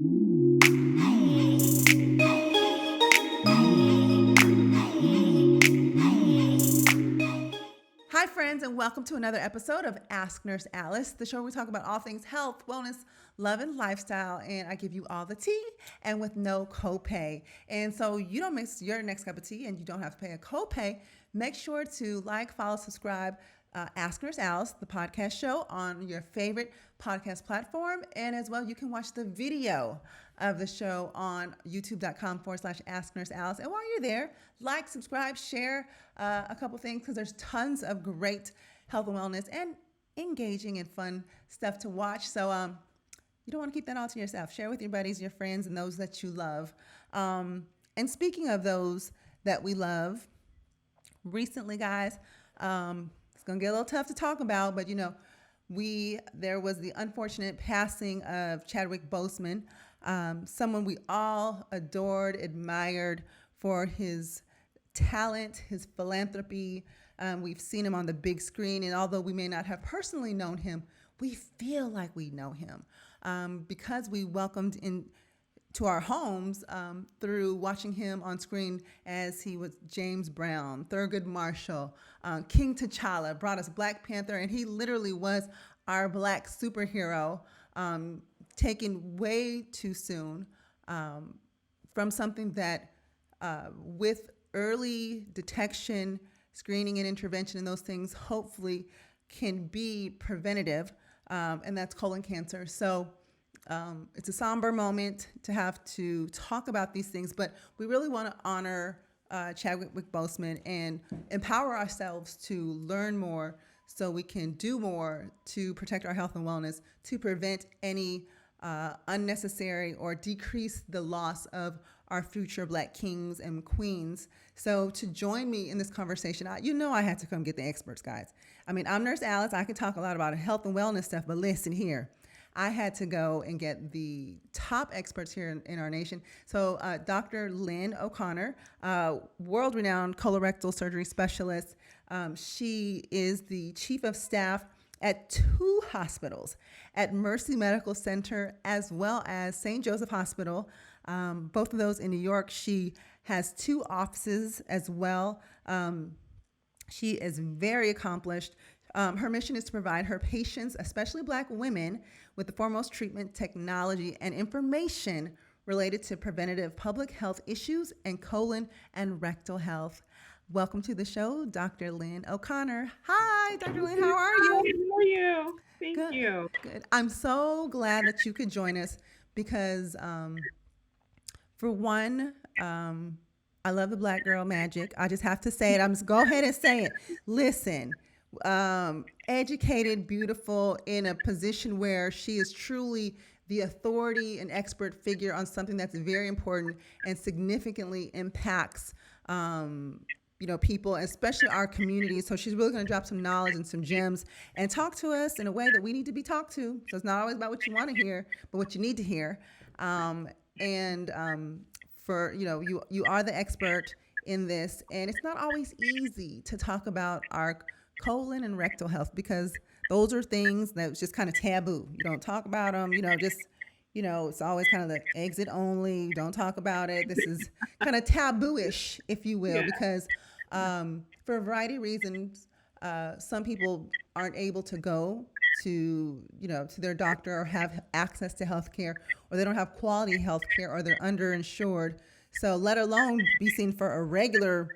Hi, friends, and welcome to another episode of Ask Nurse Alice, the show where we talk about all things health, wellness, love, and lifestyle. And I give you all the tea and with no copay. And so you don't miss your next cup of tea and you don't have to pay a copay. Make sure to like, follow, subscribe, Ask Nurse Alice, the podcast show on your favorite podcast platform. And as well, you can watch the video of the show on youtube.com/Ask Nurse Alice. And while you're there, like, subscribe, share a couple things because there's tons of great health and wellness and engaging and fun stuff to watch. So you don't want to keep that all to yourself. Share with your buddies, your friends, and those that you love. And speaking of those that we love, recently, guys, it's going to get a little tough to talk about, but there was the unfortunate passing of Chadwick Boseman, someone we all adored, admired for his talent, his philanthropy. We've seen him on the big screen, and although we may not have personally known him, we feel like we know him because we welcomed in to our homes through watching him on screen as he was James Brown, Thurgood Marshall, King T'Challa, brought us Black Panther, and he literally was our Black superhero, taken way too soon from something that with early detection, screening, and intervention and those things hopefully can be preventative, and that's colon cancer. So it's a somber moment to have to talk about these things, but we really want to honor Chadwick Boseman and empower ourselves to learn more so we can do more to protect our health and wellness, to prevent any unnecessary or decrease the loss of our future Black kings and queens. So to join me in this conversation, I had to come get the experts, guys. I mean, I'm Nurse Alice. I can talk a lot about health and wellness stuff, but listen here. I had to go and get the top experts here in our nation. So Dr. Lynn O'Connor, world-renowned colorectal surgery specialist. She is the chief of staff at 2 hospitals, at Mercy Medical Center as well as St. Joseph Hospital, both of those in New York. She has 2 offices as well. She is very accomplished. Her mission is to provide her patients, especially Black women, with the foremost treatment, technology, and information related to preventative public health issues and colon and rectal health. Welcome to the show, Dr. Lynn O'Connor. Hi, Dr. Lynn, how are you? Hi, how are you? Thank Good, you. good. I'm so glad that you could join us because, for one, I love the Black girl magic. I just have to say it. I'm just go ahead and say it. Listen, educated, beautiful, in a position where she is truly the authority and expert figure on something that's very important and significantly impacts people, especially our community. So she's really going to drop some knowledge and some gems and talk to us in a way that we need to be talked to. So it's not always about what you want to hear, but what you need to hear. For you are the expert in this, and it's not always easy to talk about our colon and rectal health because those are things that's just kind of taboo. You don't talk about them, it's always kind of the exit only. You don't talk about it. This is kind of taboo-ish, if you will, Yeah. because for a variety of reasons, some people aren't able to go to their doctor or have access to health care, or they don't have quality health care, or they're underinsured. So let alone be seen for a regular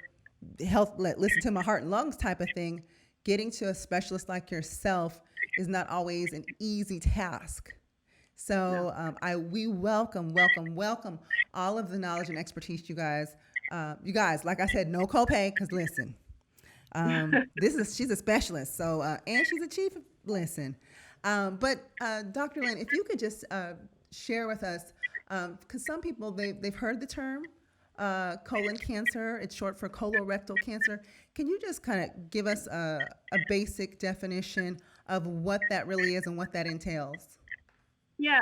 listen to my heart and lungs type of thing, getting to a specialist like yourself is not always an easy task. So we welcome all of the knowledge and expertise, you guys. Like I said, no copay, because listen, she's a specialist. So and she's a chief. Listen, but Dr. Lynn, if you could just share with us, because some people they've heard the term colon cancer. It's short for colorectal cancer. Can you just kind of give us a basic definition of what that really is and what that entails? Yeah,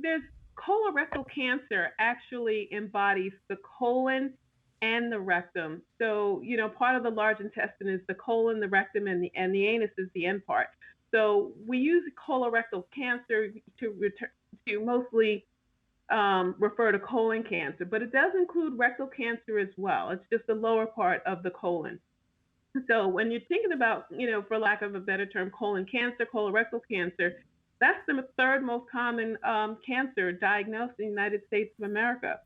there's colorectal cancer actually embodies the colon and the rectum. So, part of the large intestine is the colon, the rectum, and the anus is the end part. So we use colorectal cancer to mostly refer to colon cancer, but it does include rectal cancer as well. It's just the lower part of the colon. So when you're thinking about, for lack of a better term, colon cancer, colorectal cancer, that's the third most common cancer diagnosed in the United States of America.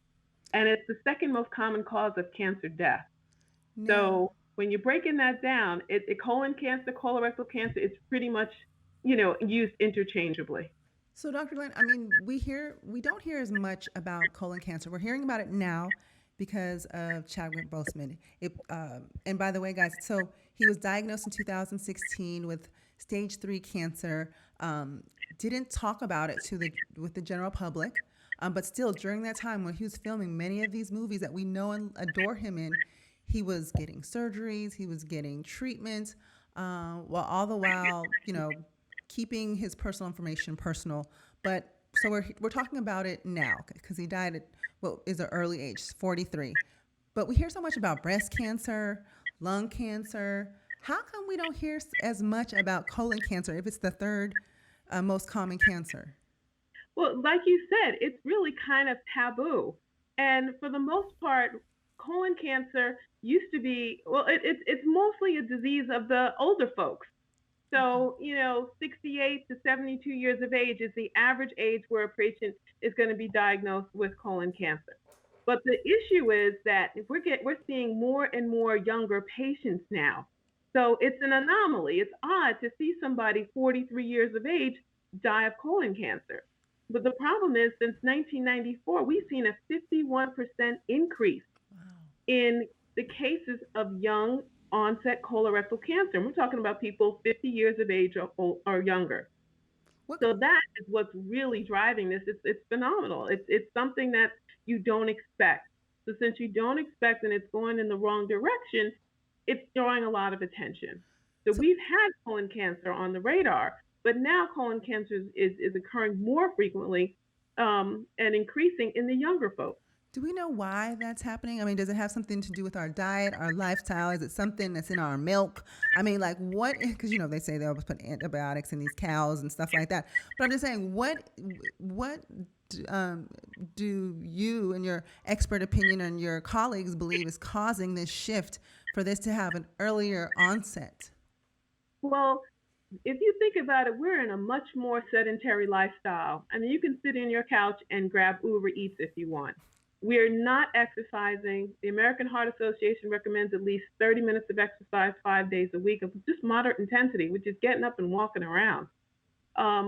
And it's the second most common cause of cancer death. Now, So when you're breaking that down, colon cancer, colorectal cancer, it's pretty much, used interchangeably. so Dr. Lynn, I mean, we don't hear as much about colon cancer. We're hearing about it now because of Chadwick Boseman. And by the way, guys, so he was diagnosed in 2016 with stage 3 cancer. Didn't talk about it with the general public, but still during that time when he was filming many of these movies that we know and adore him in, he was getting surgeries, he was getting treatments, while all the while, keeping his personal information personal. But so we're talking about it now because he died at what is an early age, 43. But we hear so much about breast cancer, lung cancer. How come we don't hear as much about colon cancer if it's the third most common cancer? Well, like you said, it's really kind of taboo. And for the most part, colon cancer used to be, well, it's mostly a disease of the older folks. Okay. So, 68 to 72 years of age is the average age where a patient is going to be diagnosed with colon cancer. But the issue is that if we're seeing more and more younger patients now. So it's an anomaly. It's odd to see somebody 43 years of age die of colon cancer. But the problem is since 1994, we've seen a 51% increase Wow. in the cases of young onset colorectal cancer. And we're talking about people 50 years of age or younger. What? So that is what's really driving this. It's phenomenal. It's something that you don't expect. So since you don't expect and it's going in the wrong direction, it's drawing a lot of attention. So So we've had colon cancer on the radar, but now colon cancer is occurring more frequently and increasing in the younger folks. do we know why that's happening? I mean, does it have something to do with our diet, our lifestyle? Is it something that's in our milk? I mean, like what? Because they say they always put antibiotics in these cows and stuff like that. But I'm just saying, what um, do you and your expert opinion and your colleagues believe is causing this shift for this to have an earlier onset? Well, if you think about it, we're in a much more sedentary lifestyle. I mean, you can sit in your couch and grab Uber Eats if you want. We're not exercising. The American Heart Association recommends at least 30 minutes of exercise 5 days a week of just moderate intensity, which is getting up and walking around.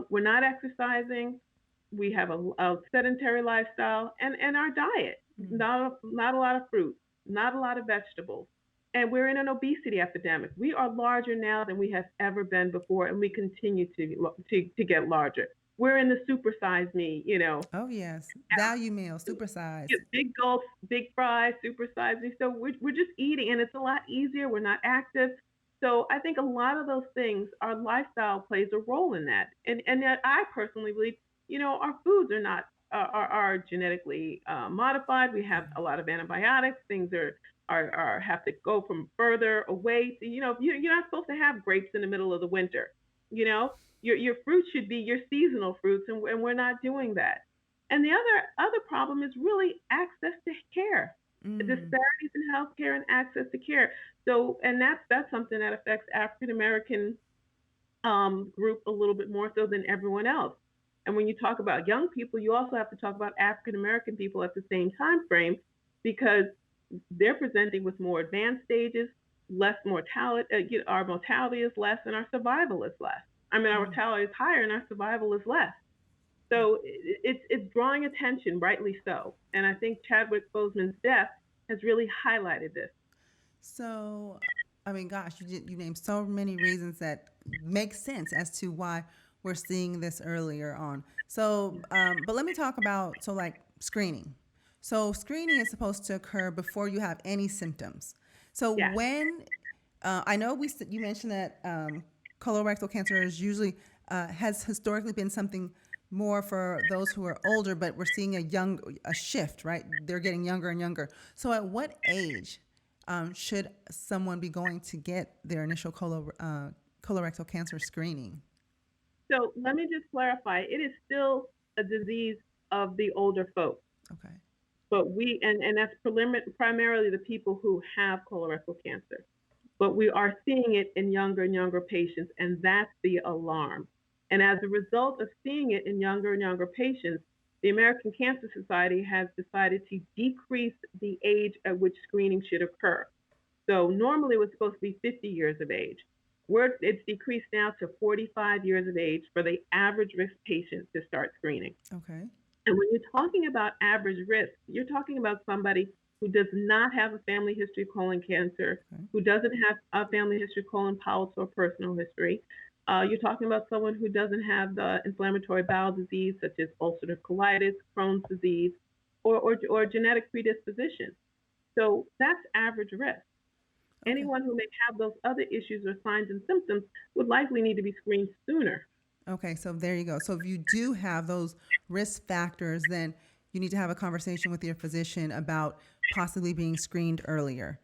We're not exercising. We have a sedentary lifestyle and our diet, Mm. not a lot of fruit, not a lot of vegetables. And we're in an obesity epidemic. We are larger now than we have ever been before, and we continue to get larger. We're in the super size me, Oh yes, value meal, supersize. get big gulps, big fries, super size me. So we're just eating, and it's a lot easier. We're not active. So I think a lot of those things, our lifestyle plays a role in that. And that I personally believe, our foods are not are genetically modified. We have a lot of antibiotics. Things are have to go from further away. So, you're not supposed to have grapes in the middle of the winter. You know, your fruit should be your seasonal fruits, and we're not doing that. And the other problem is really access to care, the Mm. disparities in healthcare and access to care. So, and that's something that affects African American group a little bit more so than everyone else. And when you talk about young people, you also have to talk about African American people at the same time frame because they're presenting with more advanced stages, less mortality. Our mortality is less, and our survival is less. I mean, our Mm. mortality is higher, and our survival is less. So it's drawing attention, rightly so. And I think Chadwick Boseman's death has really highlighted this. So, I mean, gosh, you named so many reasons that make sense as to why we're seeing this earlier on. So, but let me talk about like screening. So, screening is supposed to occur before you have any symptoms. So, Yes. when I know you mentioned that colorectal cancer is usually has historically been something more for those who are older, but we're seeing a shift, right? They're getting younger and younger. So, at what age should someone be going to get their initial colorectal cancer screening? So let me just clarify. It is still a disease of the older folks. Okay. But and that's primarily the people who have colorectal cancer. But we are seeing it in younger and younger patients, and that's the alarm. And as a result of seeing it in younger and younger patients, the American Cancer Society has decided to decrease the age at which screening should occur. So normally it was supposed to be 50 years of age. It's decreased now to 45 years of age for the average risk patient to start screening. Okay. And when you're talking about average risk, you're talking about somebody who does not have a family history of colon cancer, Okay. who doesn't have a family history of colon polyps or personal history. You're talking about someone who doesn't have the inflammatory bowel disease, such as ulcerative colitis, Crohn's disease, or genetic predisposition. So that's average risk. Okay. Anyone who may have those other issues or signs and symptoms would likely need to be screened sooner. Okay, so there you go. So if you do have those risk factors, then you need to have a conversation with your physician about possibly being screened earlier.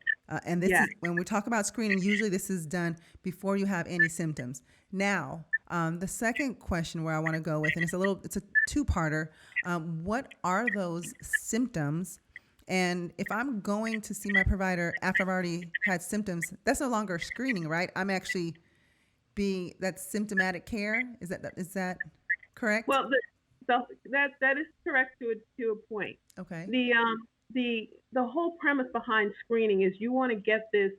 And this Yeah. is when we talk about screening, usually this is done before you have any symptoms. Now, the second question where I want to go with, and it's a two-parter. What are those symptoms? And if I'm going to see my provider after I've already had symptoms, that's no longer screening, right? I'm actually that's symptomatic care. Is that correct? Well, that is correct to a point. Okay. The whole premise behind screening is you want to get this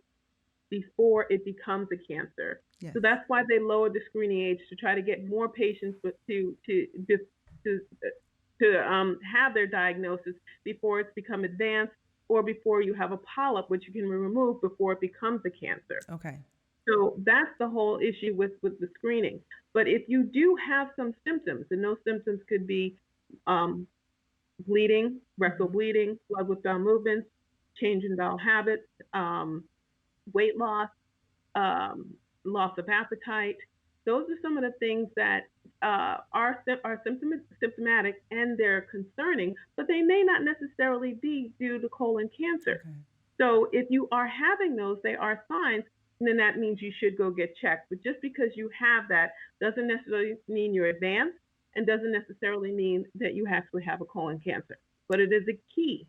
before it becomes a cancer. Yes. So that's why they lowered the screening age to try to get more patients to have their diagnosis before it's become advanced or before you have a polyp, which you can remove before it becomes a cancer. Okay. So that's the whole issue with the screening. But if you do have some symptoms, and those symptoms could be bleeding, rectal bleeding, blood with bowel movements, change in bowel habits, weight loss, loss of appetite. Those are some of the things that are symptomatic and they're concerning, but they may not necessarily be due to colon cancer. Okay. So if you are having those, they are signs, then that means you should go get checked. But just because you have that doesn't necessarily mean you're advanced and doesn't necessarily mean that you actually have a colon cancer. But it is a key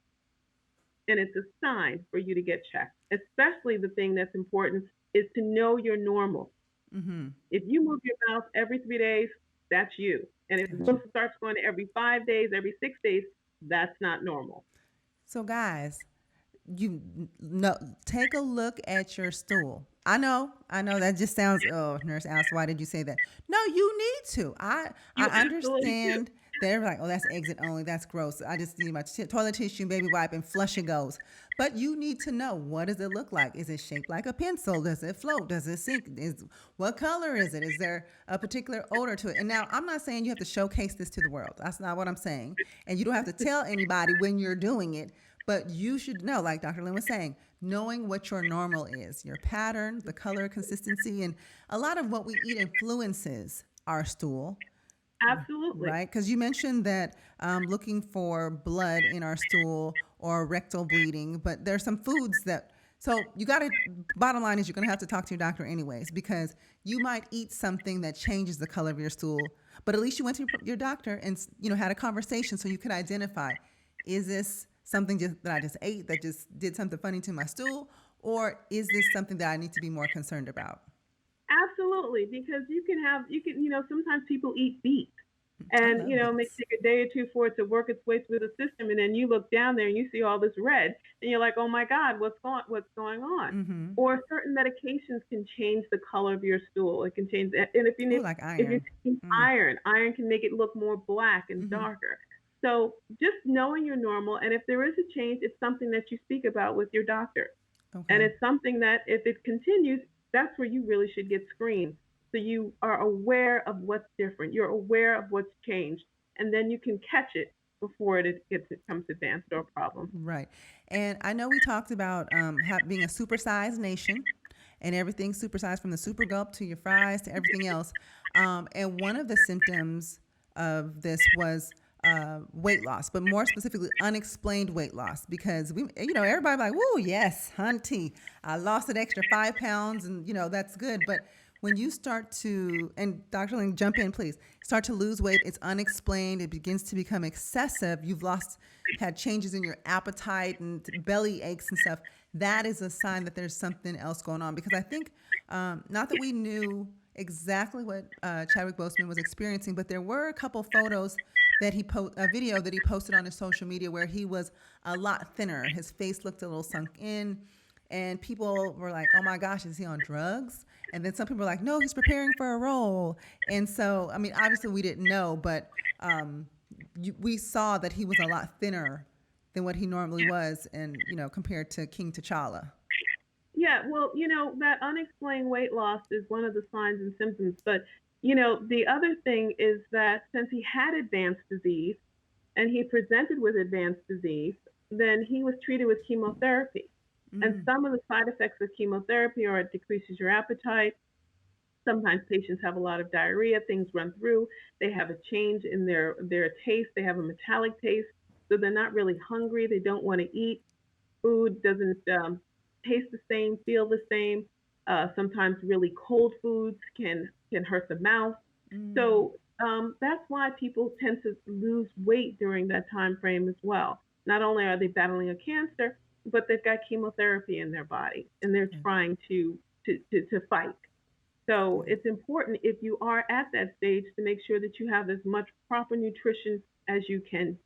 and it's a sign for you to get checked. Especially the thing that's important is to know you're normal. Mm-hmm. If you move your mouth every 3 days, that's you. And if it starts going every 5 days, every 6 days, that's not normal. So guys, you know, take a look at your stool. I know that just sounds, oh, Nurse Alice, why did you say that? No, you need to. I understand. They're like, oh, that's exit only. That's gross. I just need my toilet tissue, baby wipe, and flush it goes. But you need to know, what does it look like? Is it shaped like a pencil? Does it float? Does it sink? What color is it? Is there a particular odor to it? And now, I'm not saying you have to showcase this to the world. That's not what I'm saying. And you don't have to tell anybody when you're doing it. But you should know, like Dr. Lynn was saying, knowing what your normal is, your pattern, the color, consistency, and a lot of what we eat influences our stool. Absolutely. Right? Because you mentioned that looking for blood in our stool or rectal bleeding, but there's some foods that, so you got to, bottom line is you're going to have to talk to your doctor anyways, because you might eat something that changes the color of your stool, but at least you went to your doctor and, had a conversation so you could identify, is this something that I just ate that just did something funny to my stool, or is this something that I need to be more concerned about? Absolutely, because sometimes people eat beets and, it may take a day or two for it to work its way through the system. And then you look down there and you see all this red and you're like, oh my God, what's going on? Mm-hmm. Or certain medications can change the color of your stool. It can change that. And if you need, like iron. if you're taking iron can make it look more black and darker. So just knowing you're normal, and if there is a change, it's something that you speak about with your doctor. Okay. And it's something that if it continues, that's where you really should get screened. So you are aware of what's different. You're aware of what's changed. And then you can catch it before it becomes advanced or a problem. Right. And I know we talked about being a supersized nation and everything supersized, from the super gulp to your fries to everything else. And one of the symptoms of this was weight loss, but more specifically unexplained weight loss, because everybody like, woo, yes, hunty, I lost an extra 5 pounds and that's good. But when you start to, and Dr. Lynn, jump in, please, start to lose weight, it's unexplained, it begins to become excessive, had changes in your appetite and belly aches and stuff, that is a sign that there's something else going on. Because I think, not that we knew exactly what Chadwick Boseman was experiencing, but there were a couple photos that a video that he posted on his social media where he was a lot thinner. His face looked a little sunk in, and people were like, "Oh my gosh, is he on drugs?" And then some people were like, "No, he's preparing for a role." And so, I mean, obviously we didn't know, but we saw that he was a lot thinner than what he normally was, and compared to King T'Challa. Yeah, well, that unexplained weight loss is one of the signs and symptoms. But, the other thing is that since he had advanced disease and he presented with advanced disease, then he was treated with chemotherapy. And some of the side effects of chemotherapy are it decreases your appetite. Sometimes patients have a lot of diarrhea, things run through, they have a change in their taste, they have a metallic taste, so they're not really hungry, they don't want to eat. Food doesn't taste the same, feel the same. Sometimes really cold foods can hurt the mouth. So that's why people tend to lose weight during that time frame as well. Not only are they battling a cancer, but they've got chemotherapy in their body and they're trying to fight. So it's important if you are at that stage to make sure that you have as much proper nutrition as you can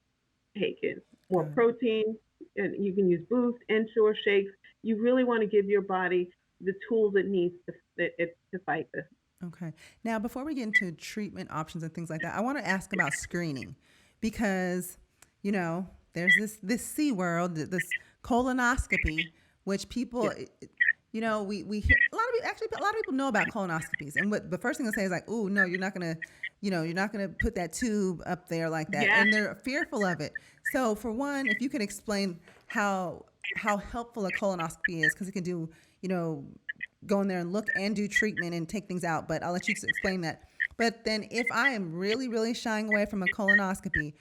take in. More protein, and you can use Boost, Ensure shakes. You really want to give your body the tools it needs to fight this. Okay. Now, before we get into treatment options and things like that, I want to ask about screening because, there's this C word, this colonoscopy, which people, we hear a lot of people know about colonoscopies, and what the first thing they say is like, "Oh no, you're not gonna put that tube up there like that," and they're fearful of it. So, for one, if you could explain how helpful a colonoscopy is, because it can do, go in there and look and do treatment and take things out. But I'll let you explain that. But then, if I am really, really shying away from a colonoscopy,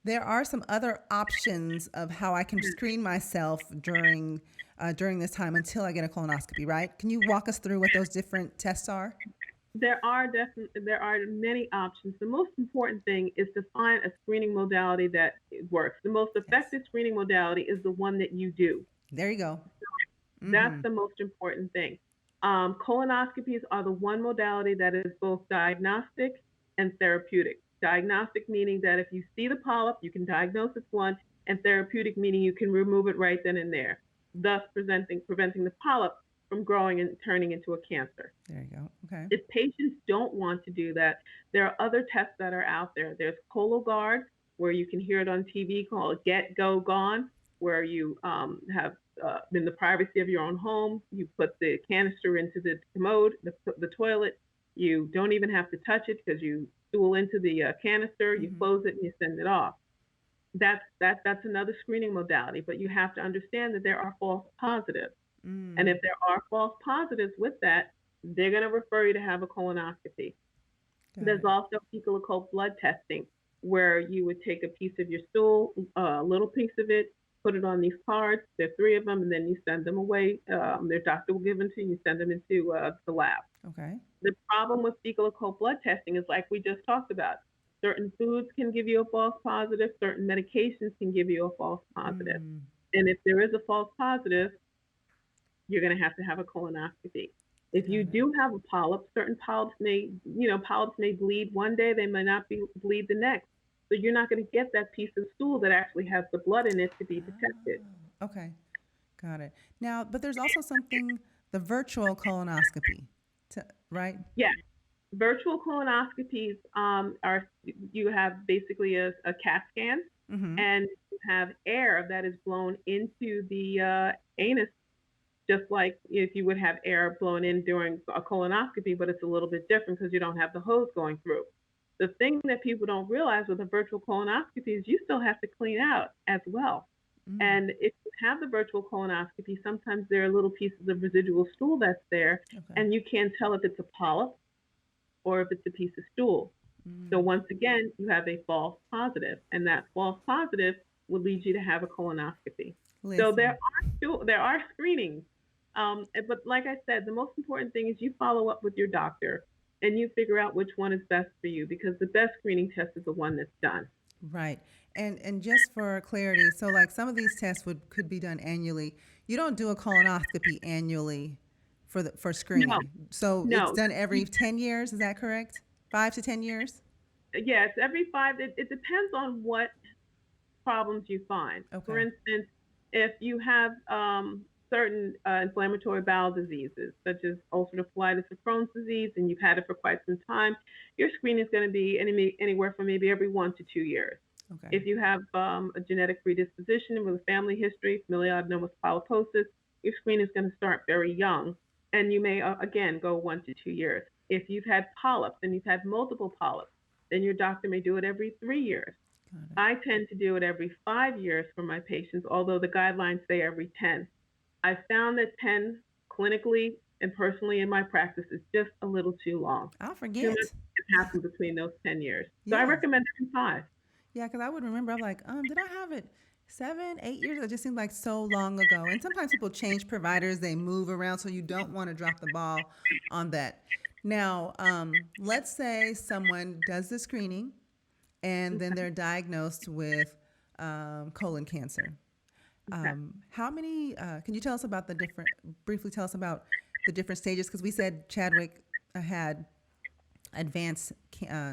there are some other options of how I can screen myself during this time until I get a colonoscopy, right? Can you walk us through what those different tests are? There are many options. The most important thing is to find a screening modality that works. The most effective screening modality is the one that you do. There you go. That's the most important thing. Colonoscopies are the one modality that is both diagnostic and therapeutic. Diagnostic meaning that if you see the polyp, you can diagnose it's one, and therapeutic meaning you can remove it right then and there, thus preventing the polyp from growing and turning into a cancer. There you go. Okay. If patients don't want to do that, there are other tests that are out there. There's Cologuard, where you can hear it on TV, called Get, Go, Gone, where you have in the privacy of your own home, you put the canister into the commode, the toilet. You don't even have to touch it because you stool into the canister, you close it, and you send it off. That's another screening modality, but you have to understand that there are false positives. And if there are false positives with that, they're going to refer you to have a colonoscopy. There's also fecal occult blood testing, where you would take a piece of your stool, a little piece of it, put it on these cards. There are 3 of them, and then you send them away. Their doctor will give them to you. You send them into the lab. Okay. The problem with fecal occult blood testing is, like we just talked about, certain foods can give you a false positive. Certain medications can give you a false positive. And if there is a false positive, you're going to have a colonoscopy. If you do have a polyp, certain polyps may bleed one day, they may not bleed the next. So you're not going to get that piece of stool that actually has the blood in it to be detected. Okay, got it. Now, but there's also something, the virtual colonoscopy, right? Yeah. Virtual colonoscopies you have basically a CAT scan, and you have air that is blown into the anus, just like if you would have air blown in during a colonoscopy, but it's a little bit different because you don't have the hose going through. The thing that people don't realize with a virtual colonoscopy is you still have to clean out as well. And if you have the virtual colonoscopy, sometimes there are little pieces of residual stool that's there, and you can't tell if it's a polyp or if it's a piece of stool. So once again, you have a false positive, and that false positive will lead you to have a colonoscopy. Listen. So there are screenings But like I said, the most important thing is you follow up with your doctor and you figure out which one is best for you because the best screening test is the one that's done. Right. And just for clarity, so like some of these tests would could be done annually. You don't do a colonoscopy annually for No, screening. So it's no. done every 10 years, is that correct? 5 to 10 years? Yes, every five, it depends on what problems you find. For Okay. instance, if you have certain inflammatory bowel diseases, such as ulcerative colitis or Crohn's disease, and you've had it for quite some time, your screening is going to be anywhere from maybe every 1 to 2 years. Okay. If you have a genetic predisposition with a family history, familial adenomous polyposis, your screening is going to start very young, and you may again go 1 to 2 years. If you've had polyps and you've had multiple polyps, then your doctor may do it every 3 years. Got it. I tend to do it every 5 years for my patients, although the guidelines say every 10. I found that 10 clinically and personally in my practice is just a little too long. I'll Too much forget. can happen between those 10 years. So I Yeah. recommend every 5. Yeah, because I would remember, I'm like, did I have it 7, 8 years? It just seemed like so long ago. And sometimes people change providers, they move around, so you don't want to drop the ball on that. Now, let's say someone does the screening and then they're diagnosed with colon cancer. Okay. How many, can you tell us about the different, briefly tell us about the different stages? Because we said Chadwick had advanced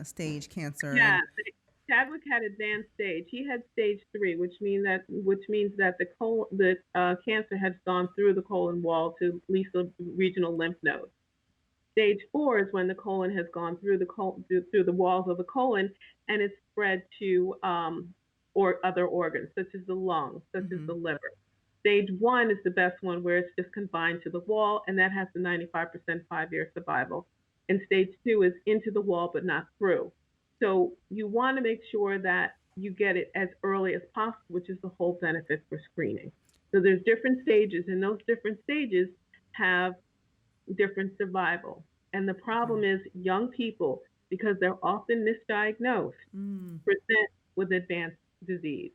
stage cancer. Yeah, And Chadwick had advanced stage. He had stage 3, which means that the cancer had gone through the colon wall to at least the regional lymph nodes. Stage 4 is when the colon has gone through the walls of the colon and it's spread to or other organs such as the lungs, such as the liver. Stage 1 is the best one where it's just confined to the wall and that has the 95% 5-year survival. And stage 2 is into the wall but not through. So you want to make sure that you get it as early as possible, which is the whole benefit for screening. So there's different stages, and those different stages have different survival. And the okay. problem is young people, because they're often misdiagnosed, present with advanced disease.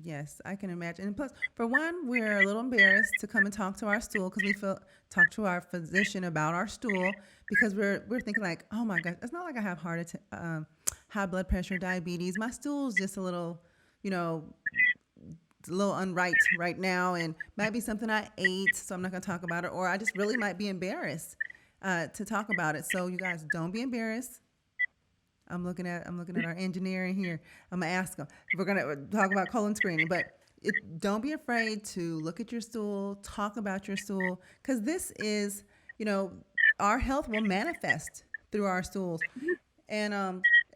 Yes, I can imagine. And plus, for one, we're a little embarrassed to come and talk to our stool because we feel talk to our physician about our stool because we're thinking like, oh my gosh, it's not like I have high blood pressure, diabetes. My stool's just a little, you know, a little unright right now, and might be something I ate, so I'm not gonna talk about it. Or I just really might be embarrassed to talk about it. So you guys don't be embarrassed. I'm looking at our engineer in here. I'm gonna ask him. We're gonna talk about colon screening, but don't be afraid to look at your stool, talk about your stool, because this is, you know, our health will manifest through our stools. And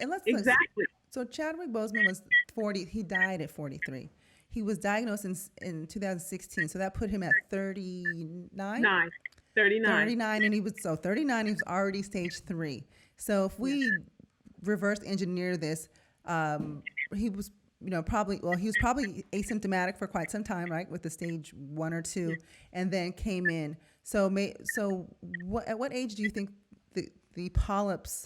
let's Exactly. so Chadwick Boseman was 40. He died at 43. He was diagnosed in 2016, so that put him at 39. 9, 39. 39, and he was so 39. He was already stage 3. So if Yeah. we reverse engineer this, he was, he was probably asymptomatic for quite some time, right, with the stage 1 or 2, and then came in. At what age do you think the polyps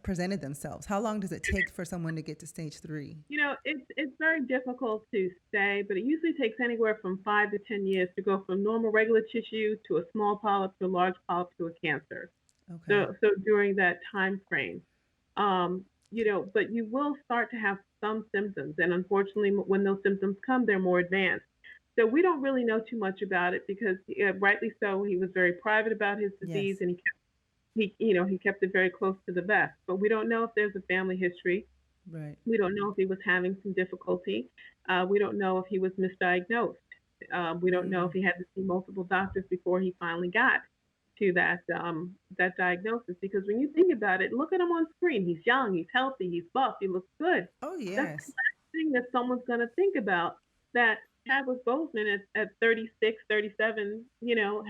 presented themselves? How long does it take for someone to get to stage 3? It's very difficult to say, but it usually takes anywhere from 5 to 10 years to go from normal regular tissue to a small polyp to a large polyp to a cancer. Okay. So during that time frame, but you will start to have some symptoms, and unfortunately, when those symptoms come, they're more advanced. So we don't really know too much about it because, rightly so, he was very private about his disease, Yes. and he kept it very close to the vest. But we don't know if there's a family history. Right. We don't know if he was having some difficulty. We don't know if he was misdiagnosed. We don't know if he had to see multiple doctors before he finally got to that diagnosis. Because when you think about it, look at him on screen. He's young, he's healthy, he's buff, he looks good. Oh That's the yes. last thing that someone's going to think about. That Chadwick Boseman at 36, 37,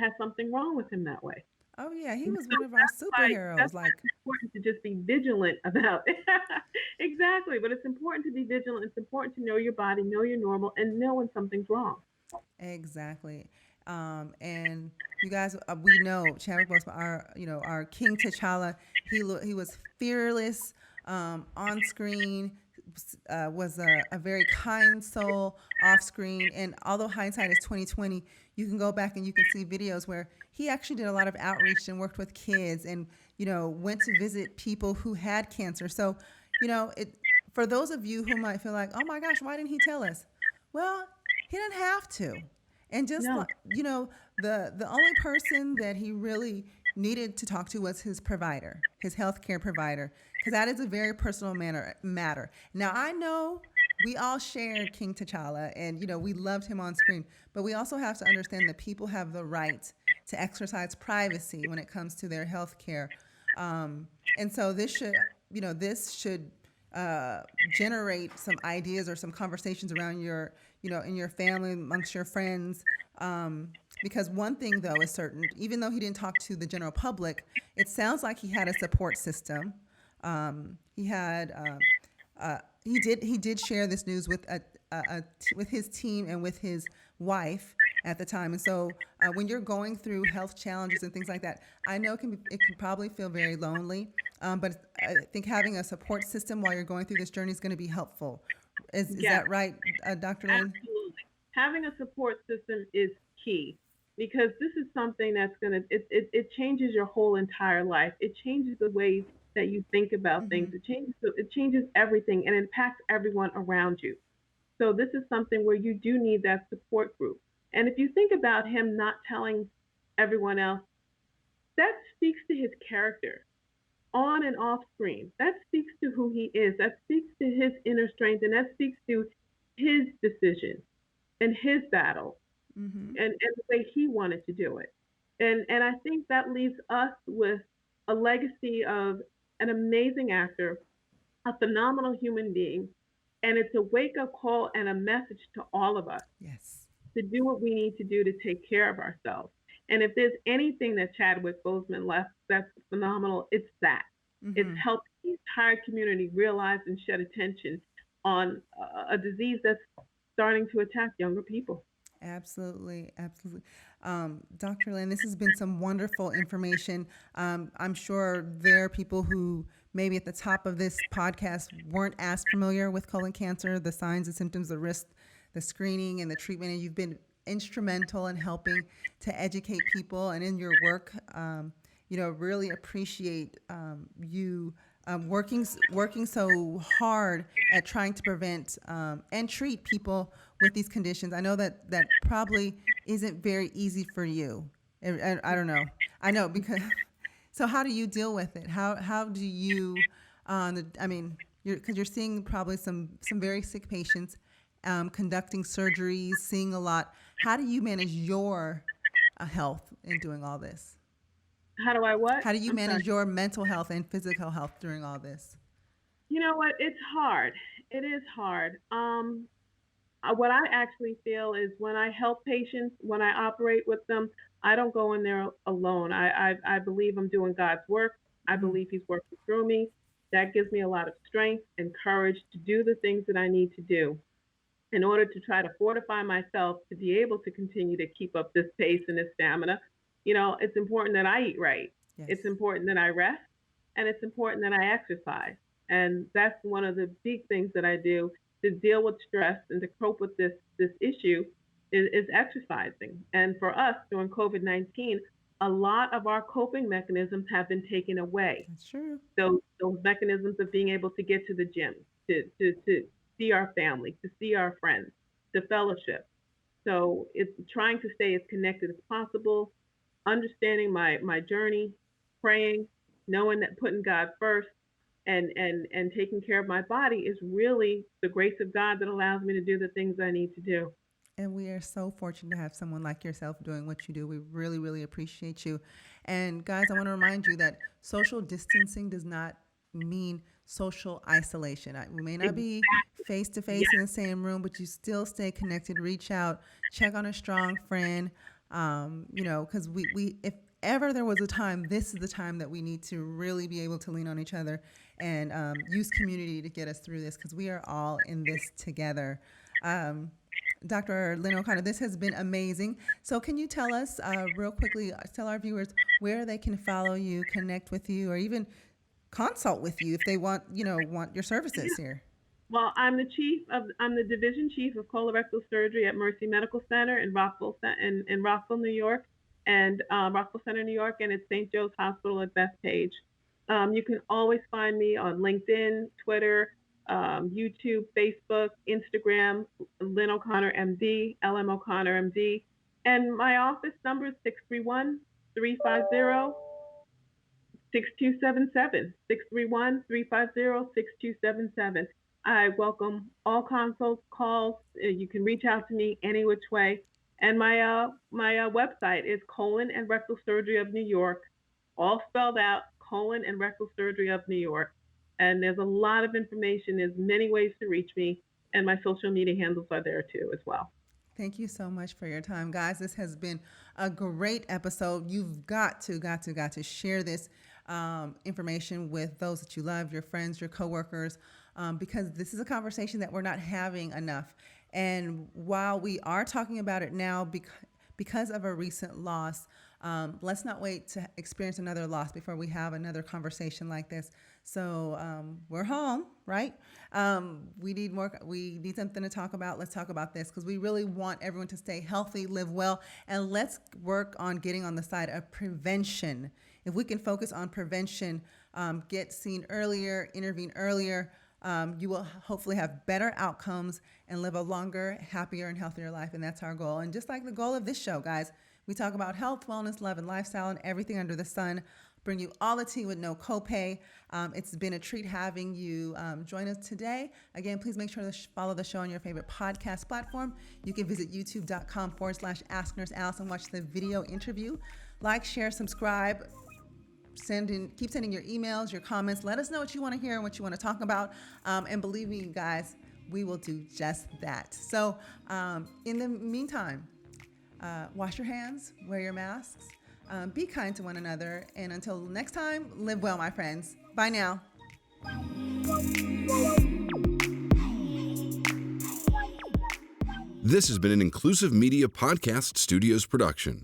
has something wrong with him that way. Oh yeah. He So was one of our that's superheroes. why Like, it's important to just be vigilant about it. Exactly, but it's important to be vigilant. It's important to know your body, know your normal, and know when something's wrong. exactly. And you guys, we know Chadwick Boseman, our King T'Challa. He was fearless on screen, was a very kind soul off screen. And although hindsight is 2020, you can go back and you can see videos where he actually did a lot of outreach and worked with kids and, went to visit people who had cancer. So, for those of you who might feel like, oh my gosh, why didn't he tell us? Well, he didn't have to. And just No. like, the only person that he really needed to talk to was his provider, his healthcare provider, because that is a very personal matter. Now, I know we all shared King T'Challa and, we loved him on screen, but we also have to understand that people have the right to exercise privacy when it comes to their healthcare. And so this should generate some ideas or some conversations around in your family, amongst your friends. Because one thing, though, is certain, even though he didn't talk to the general public, it sounds like he had a support system. He had, he did share this news with with his team and with his wife at the time. And so when you're going through health challenges and things like that, I know it can probably feel very lonely. But I think having a support system while you're going through this journey is going to be helpful. Is Yes, that right, Dr. Lynn? absolutely. Having a support system is key because this is something that's it changes your whole entire life. It changes the ways that you think about things. Mm-hmm. It changes everything and impacts everyone around you. So this is something where you do need that support group. And if you think about him not telling everyone else, that speaks to his character on and off screen. That speaks to who he is. That speaks to his inner strength, and that speaks to his decision and his battle Mm-hmm. and the way he wanted to do it. And I think that leaves us with a legacy of an amazing actor, a phenomenal human being, and it's a wake up call and a message to all of us Yes. to do what we need to do to take care of ourselves. And if there's anything that Chadwick Boseman left that's phenomenal, it's that. It's Mm-hmm. helped the entire community realize and shed attention on a disease that's starting to attack younger people. Absolutely, absolutely. Dr. Lynn, this has been some wonderful information. I'm sure there are people who maybe at the top of this podcast weren't as familiar with colon cancer, the signs and symptoms, the risk, the screening, and the treatment. And you've been instrumental in helping to educate people. And in your work, really appreciate you working so hard at trying to prevent and treat people with these conditions. I know that probably isn't very easy for you. I don't know. I know because. So how do you deal with it? How do you? I mean, because you're seeing probably some very sick patients, conducting surgeries, seeing a lot. How do you manage your health in doing all this? How do I what? How do you I'm sorry. manage your mental health and physical health during all this? You know what? It's hard. It is hard. What I actually feel is when I help patients, when I operate with them, I don't go in there alone. I believe I'm doing God's work. I Mm-hmm. believe He's working through me. That gives me a lot of strength and courage to do the things that I need to do in order to try to fortify myself to be able to continue to keep up this pace and this stamina. It's important that I eat right. It's Yes. important that I rest, and it's important that I exercise. And that's one of the big things that I do to deal with stress and to cope with this issue is exercising. And for us during COVID-19, a lot of our coping mechanisms have been taken away. That's true. Those mechanisms of being able to get to the gym, to see our family, to see our friends, to fellowship. So it's trying to stay as connected as possible, understanding my journey, praying, knowing that putting God first and taking care of my body is really the grace of God that allows me to do the things I need to do. And we are so fortunate to have someone like yourself doing what you do. We really, really appreciate you. And guys, I want to remind you that social distancing does not mean social isolation. We may not be Exactly. face to face in Yes. the same room, but you still stay connected. Reach out, check on a strong friend. Because if ever there was a time, this is the time that we need to really be able to lean on each other and use community to get us through this because we are all in this together. Um, Dr. Lynn O'Connor, this has been amazing. So, can you tell us real quickly, tell our viewers where they can follow you, connect with you, or even consult with you if they want your services here? Well, I'm the division chief of colorectal surgery at Mercy Medical Center in Rockville, New York, and Rockville Center, New York, and it's St. Joe's Hospital at Bethpage. You can always find me on LinkedIn, Twitter, YouTube, Facebook, Instagram, Lynn O'Connor MD, LM O'Connor MD, and my office number is 631-350 6277, 631-350-6277. I welcome all consults, calls. You can reach out to me any which way. And my website is colon and rectal surgery of New York, all spelled out, colon and rectal surgery of New York. And there's a lot of information. There's many ways to reach me, and my social media handles are there too as well. Thank you so much for your time, guys. This has been a great episode. You've got to share this information with those that you love, your friends, your coworkers, because this is a conversation that we're not having enough. And while we are talking about it now because of a recent loss, let's not wait to experience another loss before we have another conversation like this. So we're home, right? We need something to talk about. Let's talk about this because we really want everyone to stay healthy, live well, and let's work on getting on the side of prevention. If we can focus on prevention, get seen earlier, intervene earlier, you will hopefully have better outcomes and live a longer, happier, and healthier life. And that's our goal. And just like the goal of this show, guys, we talk about health, wellness, love, and lifestyle and everything under the sun. Bring you all the tea with no copay. It's been a treat having you join us today. Again, please make sure to follow the show on your favorite podcast platform. You can visit youtube.com/Ask Nurse Alice and watch the video interview. Like, share, subscribe. Keep sending your emails, your comments. Let us know what you want to hear and what you want to talk about. And believe me, guys, we will do just that. So in the meantime, wash your hands, wear your masks, be kind to one another. And until next time, live well, my friends. Bye now. This has been an Inclusive Media Podcast Studios production.